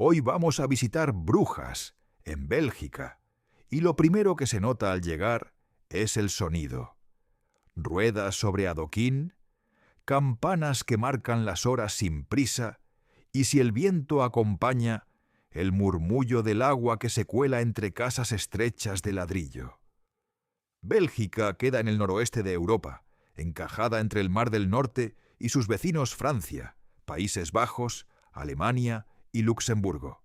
Hoy vamos a visitar Brujas, en Bélgica, y lo primero que se nota al llegar es el sonido. Ruedas sobre adoquín, campanas que marcan las horas sin prisa, y si el viento acompaña, el murmullo del agua que se cuela entre casas estrechas de ladrillo. Bélgica queda en el noroeste de Europa, encajada entre el Mar del Norte y sus vecinos Francia, Países Bajos, Alemania y Luxemburgo.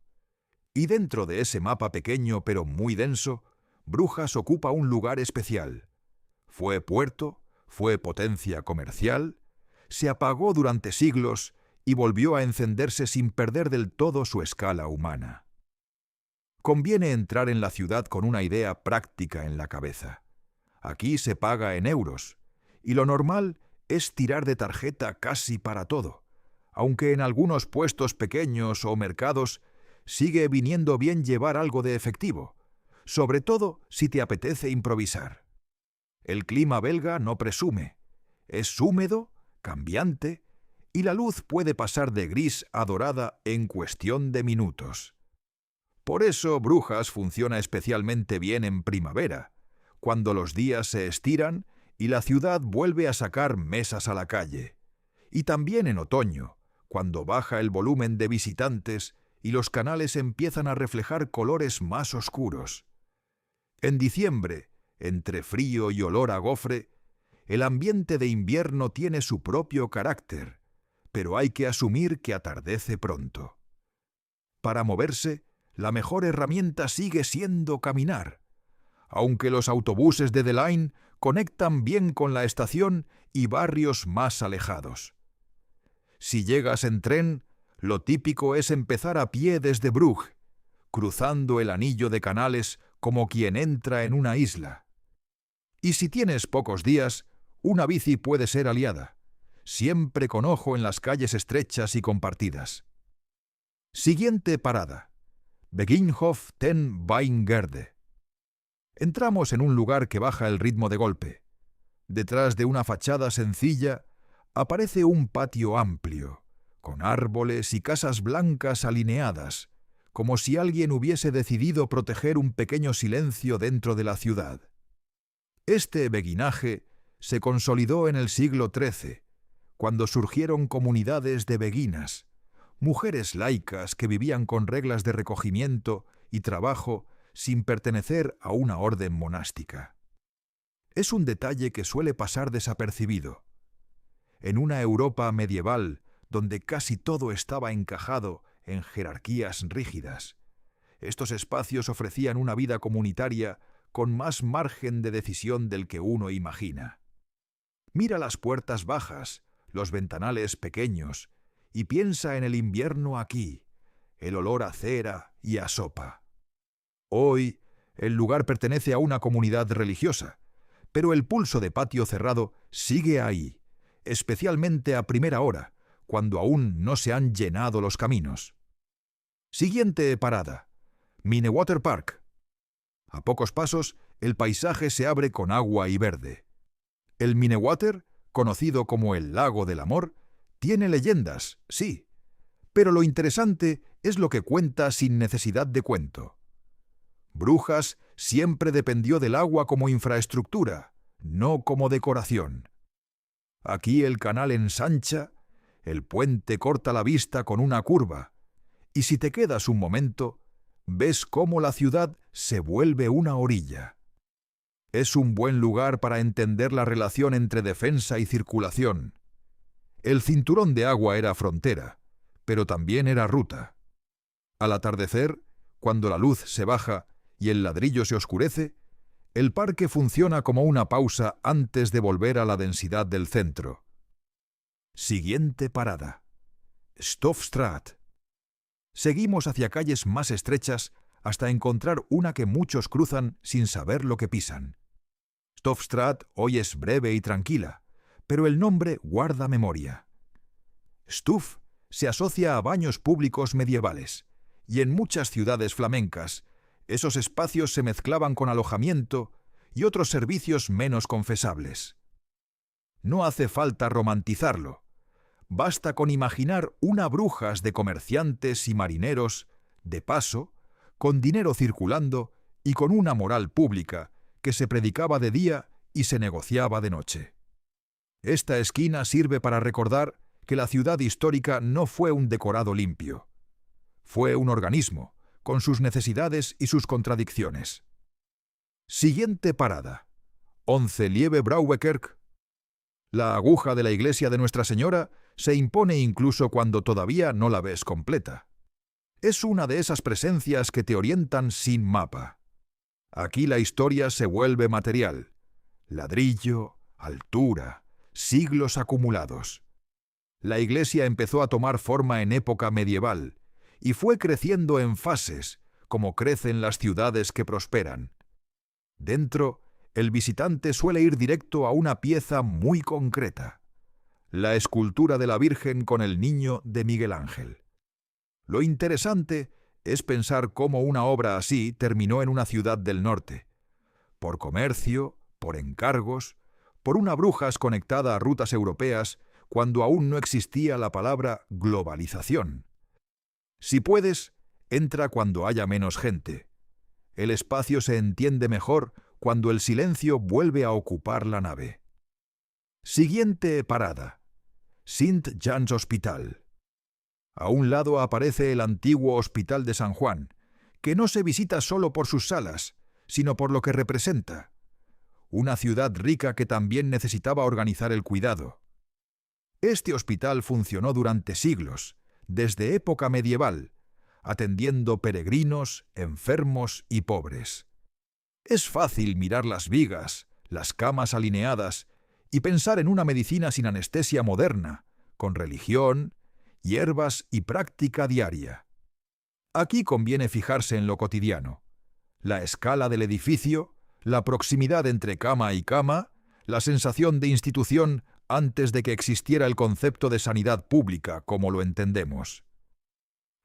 Y dentro de ese mapa pequeño pero muy denso, Brujas ocupa un lugar especial. Fue puerto, fue potencia comercial, se apagó durante siglos y volvió a encenderse sin perder del todo su escala humana. Conviene entrar en la ciudad con una idea práctica en la cabeza. Aquí se paga en euros, y lo normal es tirar de tarjeta casi para todo, aunque en algunos puestos pequeños o mercados sigue viniendo bien llevar algo de efectivo, sobre todo si te apetece improvisar. El clima belga no presume, es húmedo, cambiante, y la luz puede pasar de gris a dorada en cuestión de minutos. Por eso Brujas funciona especialmente bien en primavera, cuando los días se estiran y la ciudad vuelve a sacar mesas a la calle, y también en otoño, cuando baja el volumen de visitantes y los canales empiezan a reflejar colores más oscuros. En diciembre, entre frío y olor a gofre, el ambiente de invierno tiene su propio carácter, pero hay que asumir que atardece pronto. Para moverse, la mejor herramienta sigue siendo caminar, aunque los autobuses de The Line conectan bien con la estación y barrios más alejados. Si llegas en tren, lo típico es empezar a pie desde Brugge, cruzando el anillo de canales como quien entra en una isla. Y si tienes pocos días, una bici puede ser aliada, siempre con ojo en las calles estrechas y compartidas. Siguiente parada: Beginhof ten Weingerde. Entramos en un lugar que baja el ritmo de golpe. Detrás de una fachada sencilla aparece un patio amplio, con árboles y casas blancas alineadas, como si alguien hubiese decidido proteger un pequeño silencio dentro de la ciudad. Este beguinaje se consolidó en el siglo XIII, cuando surgieron comunidades de beguinas, mujeres laicas que vivían con reglas de recogimiento y trabajo sin pertenecer a una orden monástica. Es un detalle que suele pasar desapercibido. En una Europa medieval donde casi todo estaba encajado en jerarquías rígidas, estos espacios ofrecían una vida comunitaria con más margen de decisión del que uno imagina. Mira las puertas bajas, los ventanales pequeños, y piensa en el invierno aquí, el olor a cera y a sopa. Hoy, el lugar pertenece a una comunidad religiosa, pero el pulso de patio cerrado sigue ahí, especialmente a primera hora, cuando aún no se han llenado los caminos. Siguiente parada: Minnewater Park. A pocos pasos, el paisaje se abre con agua y verde. El Minnewater, conocido como el Lago del Amor, tiene leyendas, sí, pero lo interesante es lo que cuenta sin necesidad de cuento. Brujas siempre dependió del agua como infraestructura, no como decoración. Aquí el canal ensancha, el puente corta la vista con una curva, y si te quedas un momento, ves cómo la ciudad se vuelve una orilla. Es un buen lugar para entender la relación entre defensa y circulación. El cinturón de agua era frontera, pero también era ruta. Al atardecer, cuando la luz se baja y el ladrillo se oscurece, el parque funciona como una pausa antes de volver a la densidad del centro. Siguiente parada: Stofstraat. Seguimos hacia calles más estrechas hasta encontrar una que muchos cruzan sin saber lo que pisan. Stofstraat hoy es breve y tranquila, pero el nombre guarda memoria. Stof se asocia a baños públicos medievales, y en muchas ciudades flamencas, esos espacios se mezclaban con alojamiento y otros servicios menos confesables. No hace falta romantizarlo. Basta con imaginar una Brujas de comerciantes y marineros de paso, con dinero circulando y con una moral pública que se predicaba de día y se negociaba de noche. Esta esquina sirve para recordar que la ciudad histórica no fue un decorado limpio. Fue un organismo, con sus necesidades y sus contradicciones. Siguiente parada. 11 Lieve Brouwekerk. La aguja de la iglesia de Nuestra Señora se impone incluso cuando todavía no la ves completa. Es una de esas presencias que te orientan sin mapa. Aquí la historia se vuelve material. Ladrillo, altura, siglos acumulados. La iglesia empezó a tomar forma en época medieval y fue creciendo en fases, como crecen las ciudades que prosperan. Dentro, el visitante suele ir directo a una pieza muy concreta: la escultura de la Virgen con el Niño de Miguel Ángel. Lo interesante es pensar cómo una obra así terminó en una ciudad del norte. Por comercio, por encargos, por una brujas conectada a rutas europeas cuando aún no existía la palabra globalización. Si puedes, entra cuando haya menos gente. El espacio se entiende mejor cuando el silencio vuelve a ocupar la nave. Siguiente parada. Sint Jans Hospital. A un lado aparece el antiguo Hospital de San Juan, que no se visita solo por sus salas, sino por lo que representa. Una ciudad rica que también necesitaba organizar el cuidado. Este hospital funcionó durante siglos, desde época medieval, atendiendo peregrinos, enfermos y pobres. Es fácil mirar las vigas, las camas alineadas y pensar en una medicina sin anestesia moderna, con religión, hierbas y práctica diaria. Aquí conviene fijarse en lo cotidiano: la escala del edificio, la proximidad entre cama y cama, la sensación de institución antes de que existiera el concepto de sanidad pública como lo entendemos.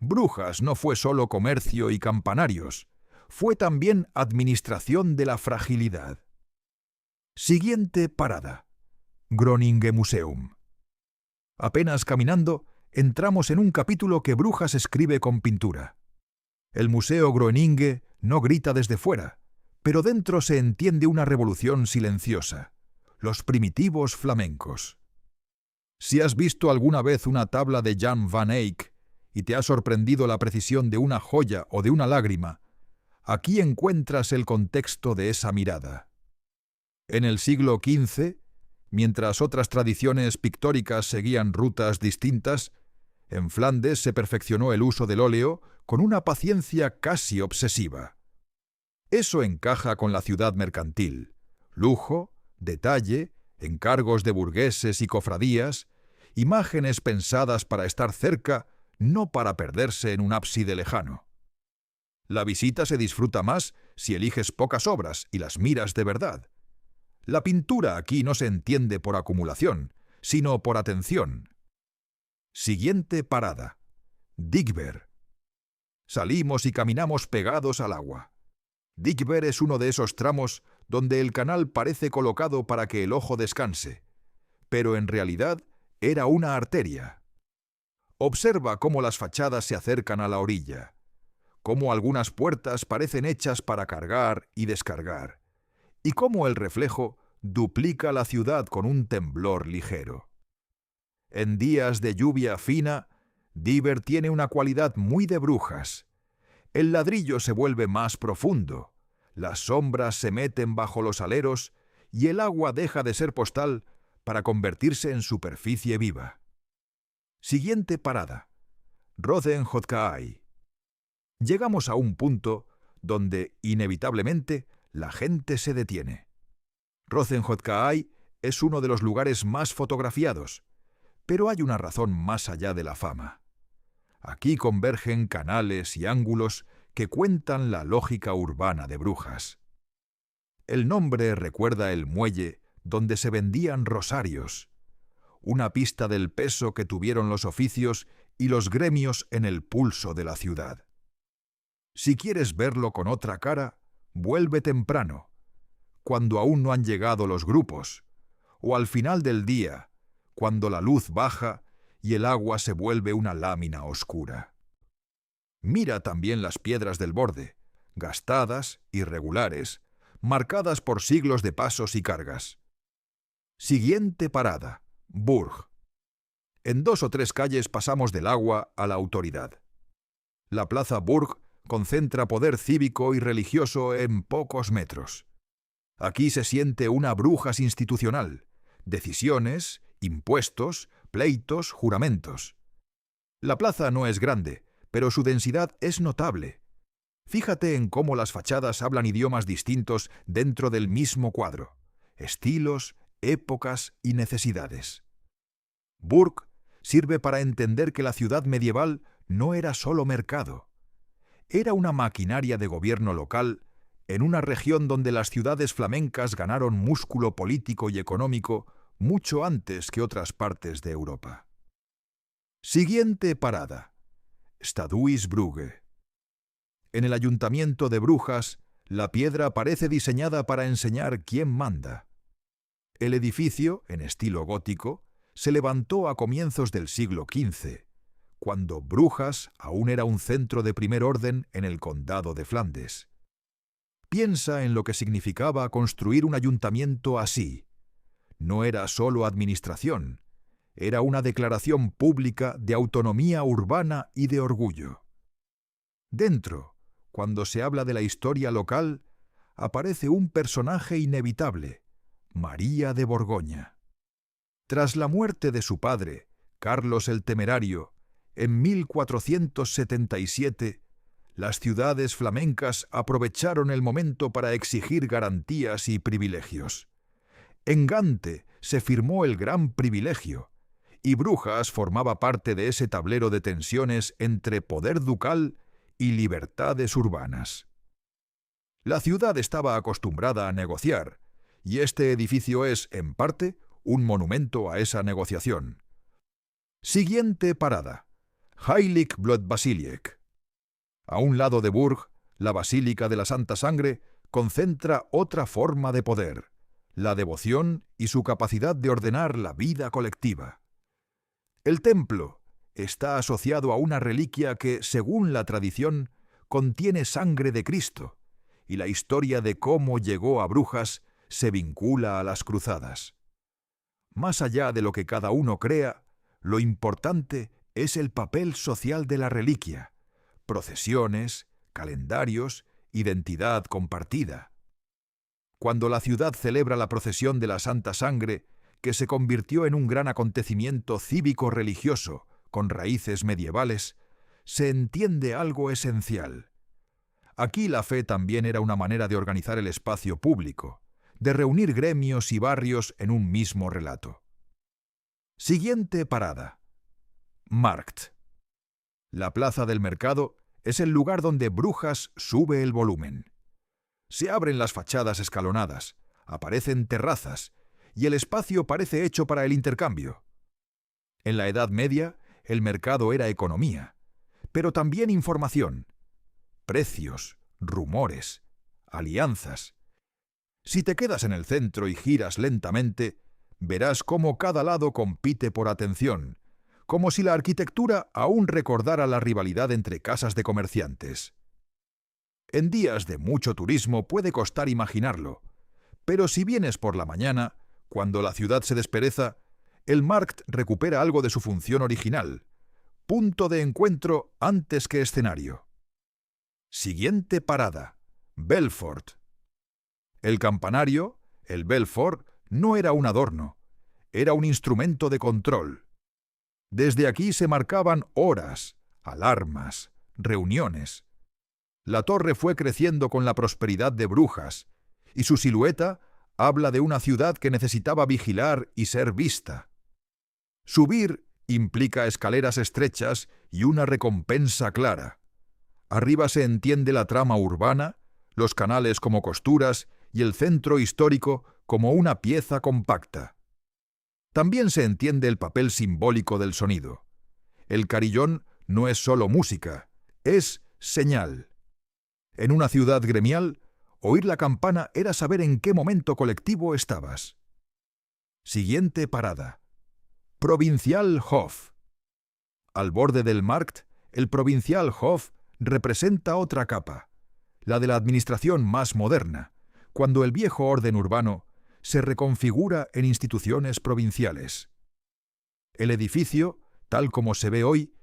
Brujas no fue solo comercio y campanarios, fue también administración de la fragilidad. Siguiente parada. Groninge Museum. Apenas caminando, entramos en un capítulo que Brujas escribe con pintura. El Museo Groninge no grita desde fuera, pero dentro se entiende una revolución silenciosa: los primitivos flamencos. Si has visto alguna vez una tabla de Jan van Eyck y te ha sorprendido la precisión de una joya o de una lágrima, aquí encuentras el contexto de esa mirada. En el siglo XV, mientras otras tradiciones pictóricas seguían rutas distintas, en Flandes se perfeccionó el uso del óleo con una paciencia casi obsesiva. Eso encaja con la ciudad mercantil: lujo, detalle, encargos de burgueses y cofradías, imágenes pensadas para estar cerca, no para perderse en un ábside lejano. La visita se disfruta más si eliges pocas obras y las miras de verdad. La pintura aquí no se entiende por acumulación, sino por atención. Siguiente parada. Digber. Salimos y caminamos pegados al agua. Digber es uno de esos tramos donde el canal parece colocado para que el ojo descanse, pero en realidad era una arteria. Observa cómo las fachadas se acercan a la orilla, cómo algunas puertas parecen hechas para cargar y descargar, y cómo el reflejo duplica la ciudad con un temblor ligero. En días de lluvia fina, Digber tiene una cualidad muy de Brujas. El ladrillo se vuelve más profundo, las sombras se meten bajo los aleros y el agua deja de ser postal para convertirse en superficie viva. Siguiente parada. Rodenhoutkaai. Llegamos a un punto donde, inevitablemente, la gente se detiene. Rodenhoutkaai es uno de los lugares más fotografiados, pero hay una razón más allá de la fama. Aquí convergen canales y ángulos que cuentan la lógica urbana de Brujas. El nombre recuerda el muelle donde se vendían rosarios, una pista del peso que tuvieron los oficios y los gremios en el pulso de la ciudad. Si quieres verlo con otra cara, vuelve temprano, cuando aún no han llegado los grupos, o al final del día, cuando la luz baja y el agua se vuelve una lámina oscura. Mira también las piedras del borde, gastadas, irregulares, marcadas por siglos de pasos y cargas. Siguiente parada, Burg. En 2 o 3 calles pasamos del agua a la autoridad. La plaza Burg concentra poder cívico y religioso en pocos metros. Aquí se siente una Brujas institucional, decisiones, impuestos, pleitos, juramentos. La plaza no es grande, pero su densidad es notable. Fíjate en cómo las fachadas hablan idiomas distintos dentro del mismo cuadro, estilos, épocas y necesidades. Burg sirve para entender que la ciudad medieval no era solo mercado. Era una maquinaria de gobierno local en una región donde las ciudades flamencas ganaron músculo político y económico mucho antes que otras partes de Europa. Siguiente parada, Stadhuisbrugge. En el ayuntamiento de Brujas, la piedra parece diseñada para enseñar quién manda. El edificio, en estilo gótico, se levantó a comienzos del siglo XV, cuando Brujas aún era un centro de primer orden en el condado de Flandes. Piensa en lo que significaba construir un ayuntamiento así. No era solo administración, era una declaración pública de autonomía urbana y de orgullo. Dentro, cuando se habla de la historia local, aparece un personaje inevitable, María de Borgoña. Tras la muerte de su padre, Carlos el Temerario, en 1477, las ciudades flamencas aprovecharon el momento para exigir garantías y privilegios. En Gante se firmó el Gran Privilegio, y Brujas formaba parte de ese tablero de tensiones entre poder ducal y libertades urbanas. La ciudad estaba acostumbrada a negociar, y este edificio es, en parte, un monumento a esa negociación. Siguiente parada, Heilig-Blutbasiliek. A un lado de Burg, la Basílica de la Santa Sangre concentra otra forma de poder, la devoción y su capacidad de ordenar la vida colectiva. El templo está asociado a una reliquia que, según la tradición, contiene sangre de Cristo, y la historia de cómo llegó a Brujas se vincula a las cruzadas. Más allá de lo que cada uno crea, lo importante es el papel social de la reliquia, procesiones, calendarios, identidad compartida. Cuando la ciudad celebra la procesión de la Santa Sangre, que se convirtió en un gran acontecimiento cívico-religioso con raíces medievales, se entiende algo esencial. Aquí la fe también era una manera de organizar el espacio público, de reunir gremios y barrios en un mismo relato. Siguiente parada, Markt. La plaza del mercado es el lugar donde Brujas sube el volumen. Se abren las fachadas escalonadas, aparecen terrazas, y el espacio parece hecho para el intercambio. En la Edad Media, el mercado era economía, pero también información, precios, rumores, alianzas. Si te quedas en el centro y giras lentamente, verás cómo cada lado compite por atención, como si la arquitectura aún recordara la rivalidad entre casas de comerciantes. En días de mucho turismo puede costar imaginarlo, pero si vienes por la mañana, cuando la ciudad se despereza, el Markt recupera algo de su función original, punto de encuentro antes que escenario. Siguiente parada, Belfort. El campanario, el Belfort, no era un adorno, era un instrumento de control. Desde aquí se marcaban horas, alarmas, reuniones. La torre fue creciendo con la prosperidad de Brujas, y su silueta habla de una ciudad que necesitaba vigilar y ser vista. Subir implica escaleras estrechas y una recompensa clara. Arriba se entiende la trama urbana, los canales como costuras y el centro histórico como una pieza compacta. También se entiende el papel simbólico del sonido. El carillón no es solo música, es señal. En una ciudad gremial, oír la campana era saber en qué momento colectivo estabas. Siguiente parada, Provincialhof. Al borde del Markt, el Provincialhof representa otra capa, la de la administración más moderna, cuando el viejo orden urbano se reconfigura en instituciones provinciales. El edificio, tal como se ve hoy,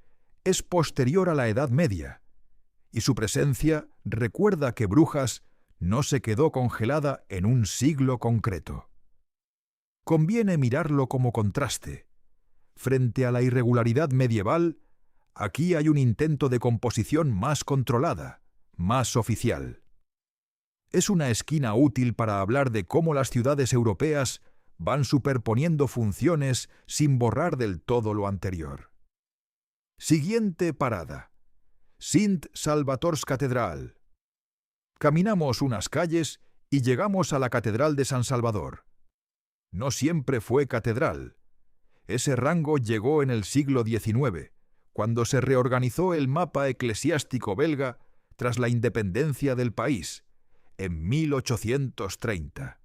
es posterior a la Edad Media, y su presencia recuerda que Brujas no se quedó congelada en un siglo concreto. Conviene mirarlo como contraste. Frente a la irregularidad medieval, aquí hay un intento de composición más controlada, más oficial. Es una esquina útil para hablar de cómo las ciudades europeas van superponiendo funciones sin borrar del todo lo anterior. Siguiente parada. Sint Salvators Catedral. Caminamos unas calles y llegamos a la Catedral de San Salvador. No siempre fue catedral. Ese rango llegó en el siglo XIX, cuando se reorganizó el mapa eclesiástico belga tras la independencia del país, en 1830.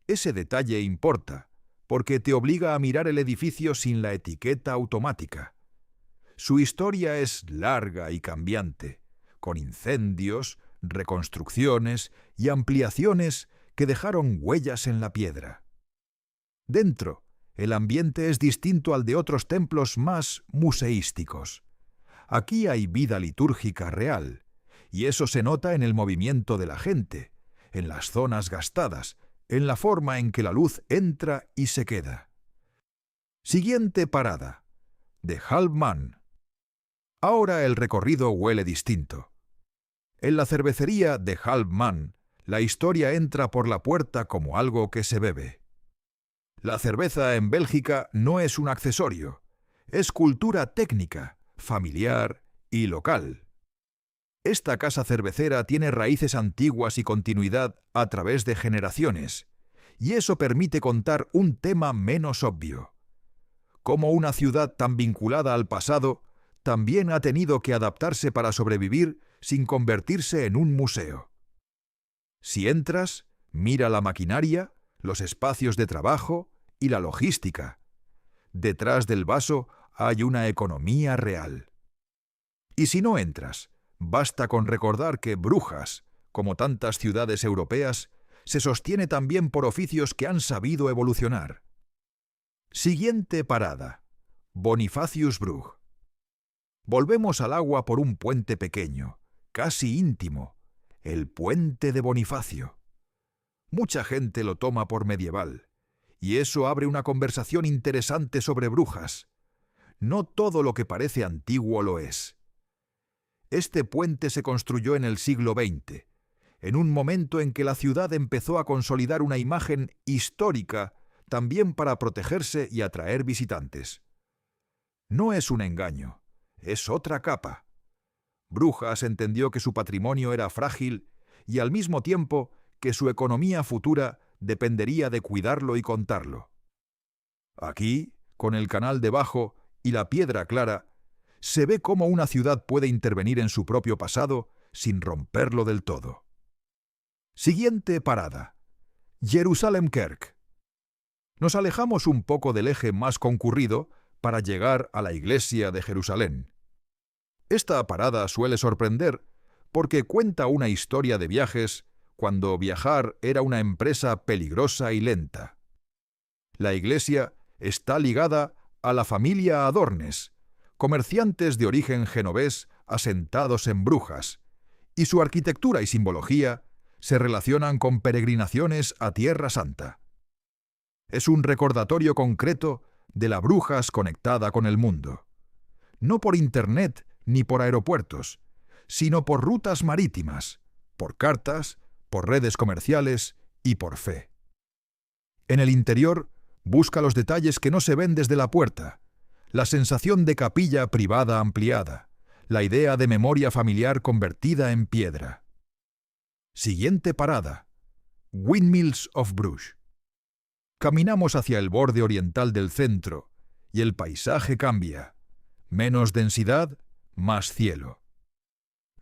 Ese detalle importa, porque te obliga a mirar el edificio sin la etiqueta automática. Su historia es larga y cambiante, con incendios, reconstrucciones y ampliaciones que dejaron huellas en la piedra. Dentro, el ambiente es distinto al de otros templos más museísticos. Aquí hay vida litúrgica real, y eso se nota en el movimiento de la gente, en las zonas gastadas, en la forma en que la luz entra y se queda. Siguiente parada. De Halbman. Ahora el recorrido huele distinto. En la cervecería de Halbman, la historia entra por la puerta como algo que se bebe. La cerveza en Bélgica no es un accesorio, es cultura técnica, familiar y local. Esta casa cervecera tiene raíces antiguas y continuidad a través de generaciones, y eso permite contar un tema menos obvio. Cómo una ciudad tan vinculada al pasado también ha tenido que adaptarse para sobrevivir sin convertirse en un museo. Si entras, mira la maquinaria, los espacios de trabajo y la logística. Detrás del vaso hay una economía real. Y si no entras, basta con recordar que Brujas, como tantas ciudades europeas, se sostiene también por oficios que han sabido evolucionar. Siguiente parada. Bonifaciusbrug. Volvemos al agua por un puente pequeño, casi íntimo, el puente de Bonifacio. Mucha gente lo toma por medieval, y eso abre una conversación interesante sobre Brujas. No todo lo que parece antiguo lo es. Este puente se construyó en el siglo XX, en un momento en que la ciudad empezó a consolidar una imagen histórica también para protegerse y atraer visitantes. No es un engaño. Es otra capa. Brujas entendió que su patrimonio era frágil y al mismo tiempo que su economía futura dependería de cuidarlo y contarlo. Aquí, con el canal debajo y la piedra clara, se ve cómo una ciudad puede intervenir en su propio pasado sin romperlo del todo. Siguiente parada. Jerusalemkerk. Nos alejamos un poco del eje más concurrido para llegar a la iglesia de Jerusalén. Esta parada suele sorprender porque cuenta una historia de viajes cuando viajar era una empresa peligrosa y lenta. La iglesia está ligada a la familia Adornes, comerciantes de origen genovés asentados en Brujas, y su arquitectura y simbología se relacionan con peregrinaciones a Tierra Santa. Es un recordatorio concreto de la Brujas conectada con el mundo. No por Internet ni por aeropuertos, sino por rutas marítimas, por cartas, por redes comerciales y por fe. En el interior, busca los detalles que no se ven desde la puerta, la sensación de capilla privada ampliada, la idea de memoria familiar convertida en piedra. Siguiente parada. Windmills of Bruges. Caminamos hacia el borde oriental del centro y el paisaje cambia. Menos densidad, más cielo.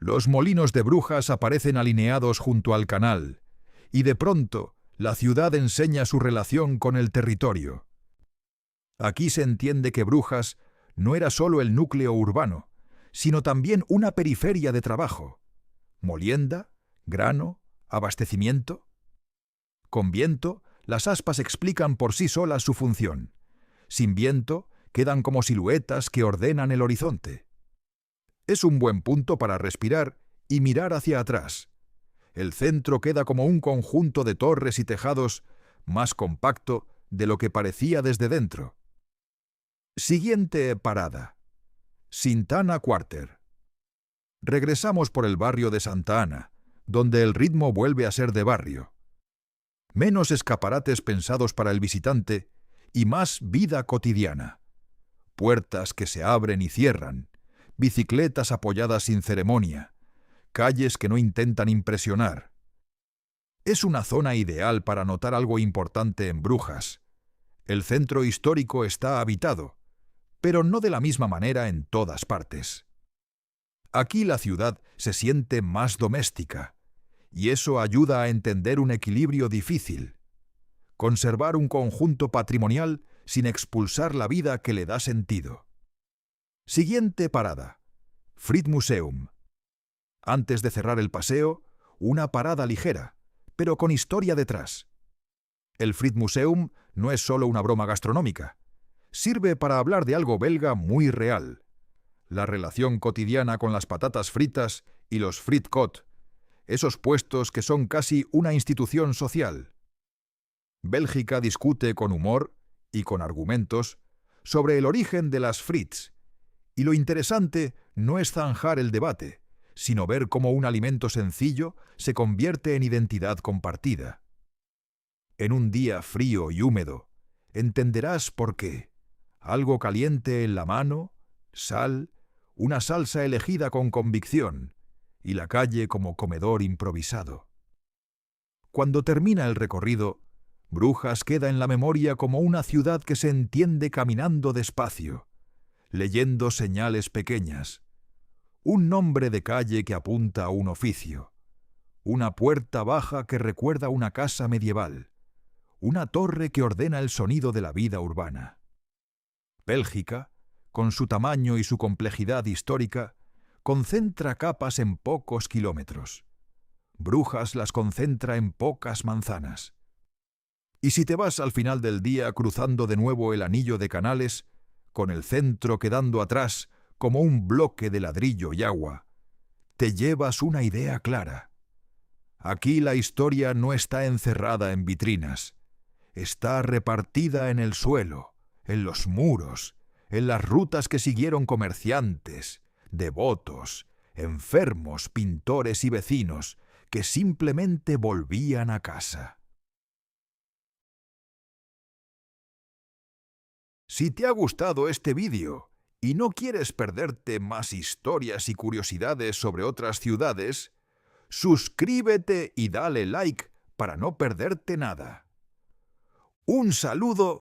Los molinos de Brujas aparecen alineados junto al canal y de pronto la ciudad enseña su relación con el territorio. Aquí se entiende que Brujas no era solo el núcleo urbano, sino también una periferia de trabajo. Molienda, grano, abastecimiento. Con viento, las aspas explican por sí solas su función. Sin viento, quedan como siluetas que ordenan el horizonte. Es un buen punto para respirar y mirar hacia atrás. El centro queda como un conjunto de torres y tejados más compacto de lo que parecía desde dentro. Siguiente parada. Sintana Quarter. Regresamos por el barrio de Santa Ana, donde el ritmo vuelve a ser de barrio. Menos escaparates pensados para el visitante y más vida cotidiana. Puertas que se abren y cierran, bicicletas apoyadas sin ceremonia, calles que no intentan impresionar. Es una zona ideal para notar algo importante en Brujas. El centro histórico está habitado, pero no de la misma manera en todas partes. Aquí la ciudad se siente más doméstica, y eso ayuda a entender un equilibrio difícil. Conservar un conjunto patrimonial sin expulsar la vida que le da sentido. Siguiente parada. Friedmuseum. Antes de cerrar el paseo, una parada ligera, pero con historia detrás. El Friedmuseum no es solo una broma gastronómica. Sirve para hablar de algo belga muy real. La relación cotidiana con las patatas fritas y los frietkot, esos puestos que son casi una institución social. Bélgica discute con humor y con argumentos sobre el origen de las frites, y lo interesante no es zanjar el debate, sino ver cómo un alimento sencillo se convierte en identidad compartida. En un día frío y húmedo, entenderás por qué. Algo caliente en la mano, sal, una salsa elegida con convicción, y la calle como comedor improvisado. Cuando termina el recorrido, Brujas queda en la memoria como una ciudad que se entiende caminando despacio, leyendo señales pequeñas, un nombre de calle que apunta a un oficio, una puerta baja que recuerda una casa medieval, una torre que ordena el sonido de la vida urbana. Bélgica, con su tamaño y su complejidad histórica, concentra capas en pocos kilómetros. Brujas las concentra en pocas manzanas. Y si te vas al final del día cruzando de nuevo el anillo de canales, con el centro quedando atrás como un bloque de ladrillo y agua, te llevas una idea clara. Aquí la historia no está encerrada en vitrinas, está repartida en el suelo, en los muros, en las rutas que siguieron comerciantes, devotos, enfermos, pintores y vecinos que simplemente volvían a casa. Si te ha gustado este vídeo y no quieres perderte más historias y curiosidades sobre otras ciudades, suscríbete y dale like para no perderte nada. Un saludo